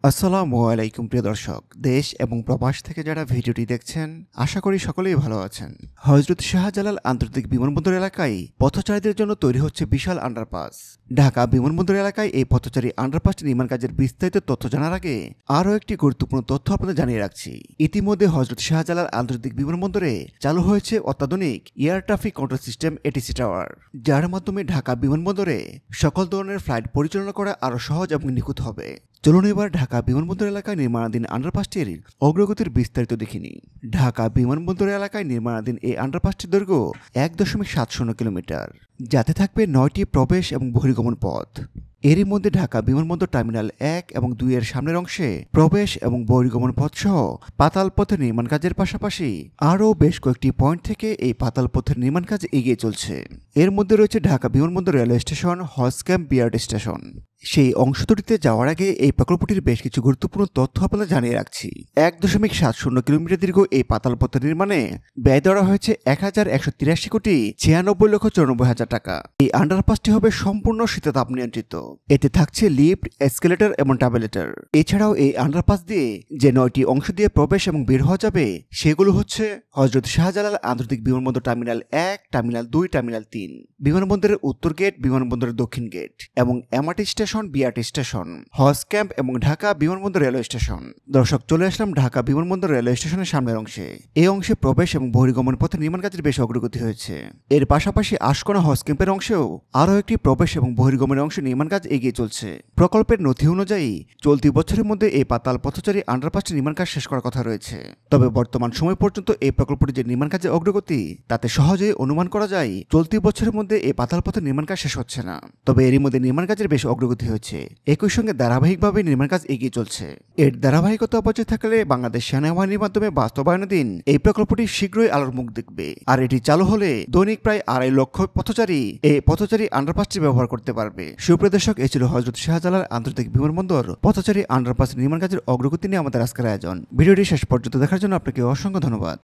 আসসালামু আলাইকুম প্রিয় দর্শক, দেশ এবং প্রবাস থেকে যারা ভিডিওটি দেখছেন আশা করি সকলেই ভালো আছেন। হযরত শাহজালাল আন্তর্জাতিক বিমানবন্দর এলাকায় পথচারীদের জন্য তৈরি হচ্ছে বিশাল আন্ডারপাস। ঢাকা বিমানবন্দর এলাকায় এই পথচারী আন্ডারপাসটি নির্মাণ কাজের বিস্তারিত তথ্য জানার আগে আরও একটি গুরুত্বপূর্ণ তথ্য আপনাদের জানিয়ে রাখছি। ইতিমধ্যে হযরত শাহজালাল আন্তর্জাতিক বিমানবন্দরে চালু হয়েছে অত্যাধুনিক air traffic control system ATC tower, যার মাধ্যমে ঢাকা বিমানবন্দরে সকল ধরনের ফ্লাইট পরিচালনা করা আরও সহজ এবং নিখুঁত হবে। চলুন এবার ঢাকা বিমানবন্দর এলাকায় নির্মাণাধীন আন্ডারপাসটির অগ্রগতির বিস্তারিত দেখিনি। ঢাকা বিমানবন্দর এলাকায় নির্মাণাধীন এই আন্ডারপাসটির দৈর্ঘ্য 1.70 কিলোমিটার, যাতে থাকবে 9টি প্রবেশ এবং বহির্গমন পথ। এরই মধ্যে ঢাকা বিমানবন্দর টার্মিনাল 1 এবং 2 এর সামনের অংশে প্রবেশ এবং বহির্গমন পথ সহ পাতাল পথের নির্মাণ কাজের পাশাপাশি আরও বেশ কয়েকটি পয়েন্ট থেকে এই পাতাল পথের নির্মাণ কাজ এগিয়ে চলছে। এর মধ্যে রয়েছে ঢাকা বিমানবন্দর রেলওয়ে স্টেশন, হজ ক্যাম্প বিআরটি স্টেশন। সেই অংশ দুটিতে যাওয়ার আগে এই প্রকল্পটির বেশ কিছু গুরুত্বপূর্ণ তথ্য আপনাদের জানিয়ে রাখছি। 1.70 কিলোমিটার দীর্ঘ এই পাতাল পথের নির্মাণে ব্যয় ধরা হয়েছে ১,১৮৩ কোটি ৯৬ লক্ষ ৯৪ হাজার টাকা। এই আন্ডারপাসটি হবে সম্পূর্ণ শীতাতাপ নিয়ন্ত্রিত। এতে থাকছে লিফট, এসকেলেটর এবং ট্রাভেলেটর। এছাড়াও এই আন্ডারপাস দিয়ে যে 9টি অংশ দিয়ে প্রবেশ এবং বের হওয়া যাবে সেগুলো হচ্ছে হযরত শাহজালাল আন্তর্জাতিক বিমানবন্দর টার্মিনাল 1, টার্মিনাল 2, টার্মিনাল 3, বিমানবন্দরের উত্তর গেট, বিমানবন্দরের দক্ষিণ গেট এবং এমআরটি স্টেশন, বিআরটি স্টেশন, হজ ক্যাম্প এবং ঢাকা বিমানবন্দর রেলওয়ে স্টেশন। দর্শক, চলে আসলাম ঢাকা বিমানবন্দর রেলওয়ে স্টেশনের সামনের অংশে। এই অংশে প্রবেশ এবং বহির্গমন পথে নির্মাণ কাজের বেশ অগ্রগতি হয়েছে। এর পাশাপাশি আশকোনা হজ ক্যাম্পের অংশেও আরও একটি প্রবেশ এবং বহির্গমনের অংশে নির্মাণ কাজ এগিয়ে চলছে। প্রকল্পের নথি অনুযায়ী চলতি বছরের মধ্যে এই পাতাল পথচারী আন্ডারপাসটি নির্মাণ কাজ শেষ করার কথা রয়েছে। তবে বর্তমান সময় পর্যন্ত এই প্রকল্পটির যে নির্মাণ কাজের অগ্রগতি তাতে সহজেই অনুমান করা যায় চলতি বছরের মধ্যে এই পাতাল পথের নির্মাণ কাজ শেষ হচ্ছে না। তবে এরই মধ্যে নির্মাণ কাজের বেশ অগ্রগতি হয়েছে। একই সঙ্গে ধারাবাহিকভাবে নির্মাণ কাজ এগিয়ে চলছে। এর ধারাবাহিকতা বজায় থাকলে বাংলাদেশ সেনাবাহিনীর মাধ্যমে বাস্তবায়নাধীন এই প্রকল্পটি শীঘ্রই আলোর মুখ দেখবে। আর এটি চালু হলে দৈনিক প্রায় 2.5 লক্ষ পথচারী এই পথচারী আন্ডারপাসটি ব্যবহার করতে পারবে। সুপ্রিয় দর্শক, এ ছিল হযরত শাহজালাল আন্তর্জাতিক বিমানবন্দর পথচারী আন্ডারপাস নির্মাণ কাজের অগ্রগতি নিয়ে আমাদের আজকের আয়োজন। ভিডিওটি শেষ পর্যন্ত দেখার জন্য আপনাকে অসংখ্য ধন্যবাদ।